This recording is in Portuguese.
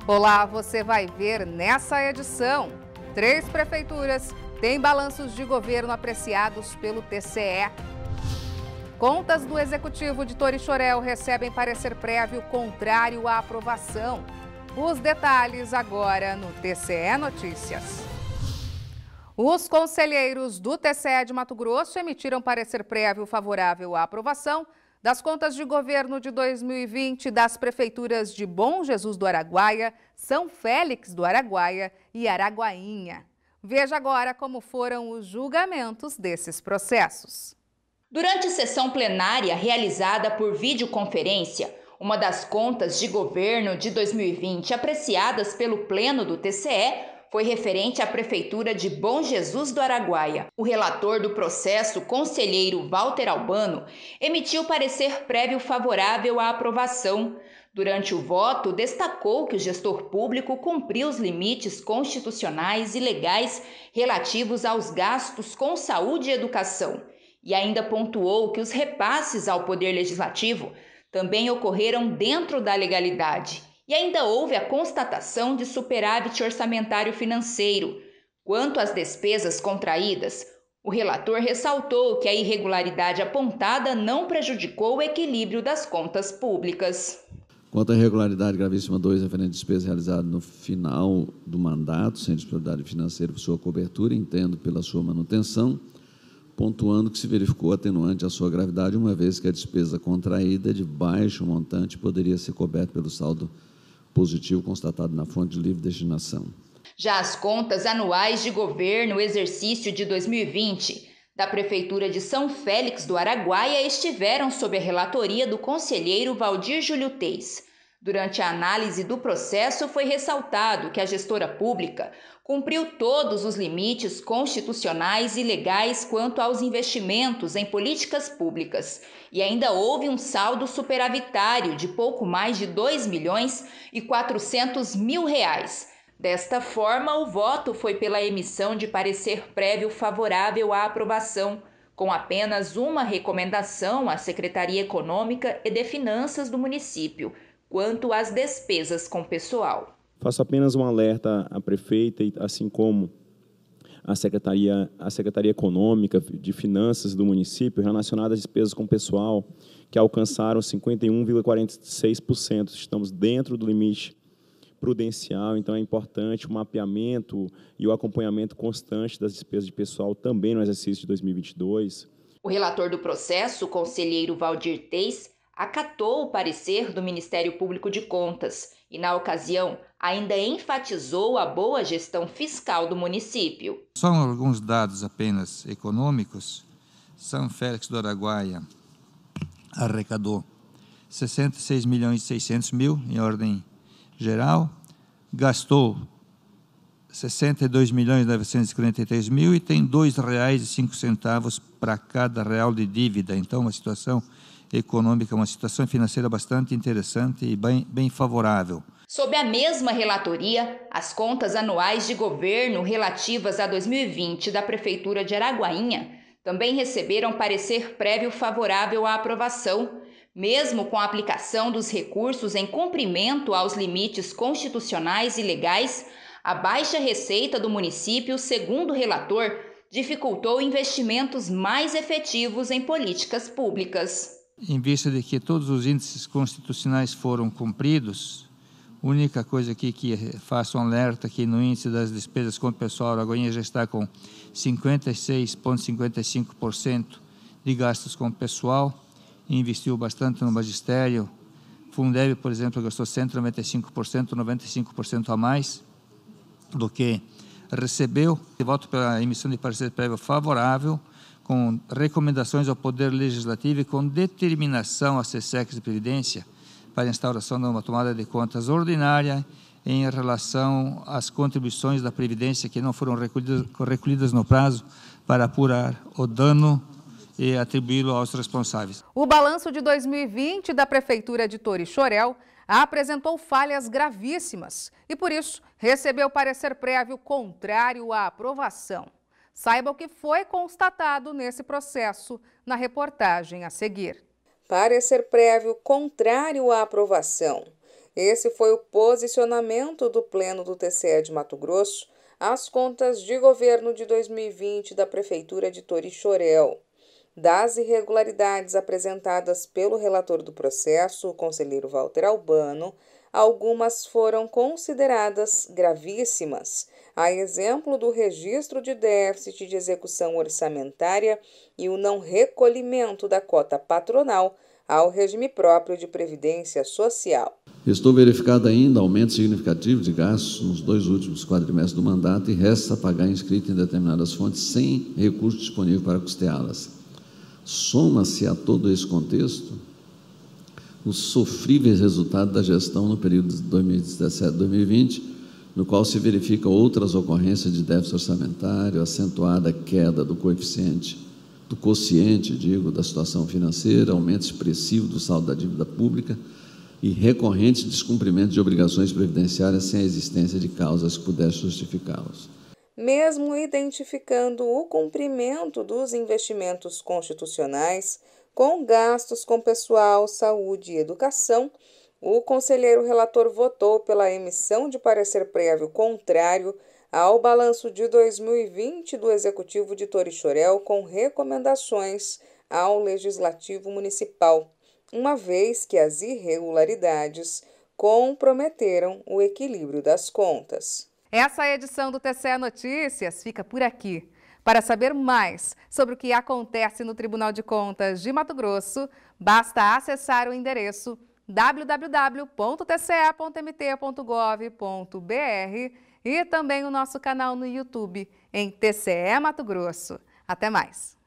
Olá, você vai ver nessa edição. 3 prefeituras têm balanços de governo apreciados pelo TCE. Contas do Executivo de Torixoréu recebem parecer prévio contrário à aprovação. Os detalhes agora no TCE Notícias. Os conselheiros do TCE de Mato Grosso emitiram parecer prévio favorável à aprovação das contas de governo de 2020 das prefeituras de Bom Jesus do Araguaia, São Félix do Araguaia e Araguainha. Veja agora como foram os julgamentos desses processos. Durante sessão plenária realizada por videoconferência, uma das contas de governo de 2020 apreciadas pelo Pleno do TCE foi referente à Prefeitura de Bom Jesus do Araguaia. O relator do processo, conselheiro Walter Albano, emitiu parecer prévio favorável à aprovação. Durante o voto, destacou que o gestor público cumpriu os limites constitucionais e legais relativos aos gastos com saúde e educação. E ainda pontuou que os repasses ao Poder Legislativo também ocorreram dentro da legalidade. E ainda houve a constatação de superávit orçamentário financeiro. Quanto às despesas contraídas, o relator ressaltou que a irregularidade apontada não prejudicou o equilíbrio das contas públicas. Quanto à irregularidade gravíssima 2, referente à despesa realizada no final do mandato, sem disponibilidade financeira por sua cobertura, entendo pela sua manutenção, pontuando que se verificou atenuante à sua gravidade, uma vez que a despesa contraída de baixo montante poderia ser coberta pelo saldo positivo constatado na fonte de livre destinação. Já as contas anuais de governo exercício de 2020 da Prefeitura de São Félix do Araguaia estiveram sob a relatoria do conselheiro Valdir Júlio Teis. Durante a análise do processo, foi ressaltado que a gestora pública cumpriu todos os limites constitucionais e legais quanto aos investimentos em políticas públicas. E ainda houve um saldo superavitário de pouco mais de R$ 2.400.000. Desta forma, o voto foi pela emissão de parecer prévio favorável à aprovação, com apenas uma recomendação à Secretaria Econômica e de Finanças do município, quanto às despesas com pessoal. Faço apenas um alerta à prefeita, assim como à Secretaria Econômica de Finanças do município, relacionada às despesas com pessoal, que alcançaram 51,46%. Estamos dentro do limite prudencial, então é importante o mapeamento e o acompanhamento constante das despesas de pessoal também no exercício de 2022. O relator do processo, o conselheiro Valdir Teis, acatou o parecer do Ministério Público de Contas e, na ocasião, ainda enfatizou a boa gestão fiscal do município. Só alguns dados apenas econômicos. São Félix do Araguaia arrecadou 66.600.000 em ordem geral, gastou 62.943.000 e tem R$ 2,05 para cada real de dívida. Então, uma situação econômica, uma situação financeira bastante interessante e bem favorável. Sob a mesma relatoria, as contas anuais de governo relativas a 2020 da Prefeitura de Araguainha também receberam parecer prévio favorável à aprovação, mesmo com a aplicação dos recursos em cumprimento aos limites constitucionais e legais. A baixa receita do município, segundo o relator, dificultou investimentos mais efetivos em políticas públicas. Em vista de que todos os índices constitucionais foram cumpridos, a única coisa aqui que faço um alerta aqui no índice das despesas com o pessoal, a Araguainha já está com 56,55% de gastos com o pessoal, investiu bastante no magistério. Fundeb, por exemplo, gastou 195%, 95% a mais do que recebeu. Eu voto pela emissão de parecer prévio favorável, com recomendações ao Poder Legislativo e com determinação à SESEC de Previdência para a instauração de uma tomada de contas ordinária em relação às contribuições da Previdência que não foram recolhidas no prazo para apurar o dano e atribuí-lo aos responsáveis. O balanço de 2020 da Prefeitura de Torixoréu apresentou falhas gravíssimas e, por isso, recebeu parecer prévio contrário à aprovação. Saiba o que foi constatado nesse processo na reportagem a seguir. Parecer prévio contrário à aprovação. Esse foi o posicionamento do Pleno do TCE de Mato Grosso às contas de governo de 2020 da Prefeitura de Torixoréu. Das irregularidades apresentadas pelo relator do processo, o conselheiro Walter Albano, algumas foram consideradas gravíssimas, a exemplo do registro de déficit de execução orçamentária e o não recolhimento da cota patronal ao regime próprio de previdência social. Restou verificado ainda aumento significativo de gastos nos 2 últimos quadrimestres do mandato e resta pagar inscrito em determinadas fontes sem recurso disponível para custeá-las. Soma-se a todo esse contexto os sofríveis resultados da gestão no período de 2017-2020, no qual se verifica outras ocorrências de déficit orçamentário, acentuada queda do quociente, da situação financeira, aumento expressivo do saldo da dívida pública e recorrente descumprimento de obrigações previdenciárias sem a existência de causas que pudessem justificá-los. Mesmo identificando o cumprimento dos investimentos constitucionais com gastos com pessoal, saúde e educação, o conselheiro relator votou pela emissão de parecer prévio contrário ao balanço de 2020 do Executivo de Torixoréu com recomendações ao Legislativo Municipal, uma vez que as irregularidades comprometeram o equilíbrio das contas. Essa edição do TCE Notícias fica por aqui. Para saber mais sobre o que acontece no Tribunal de Contas de Mato Grosso, basta acessar o endereço www.tce.mt.gov.br e também o nosso canal no YouTube em TCE Mato Grosso. Até mais!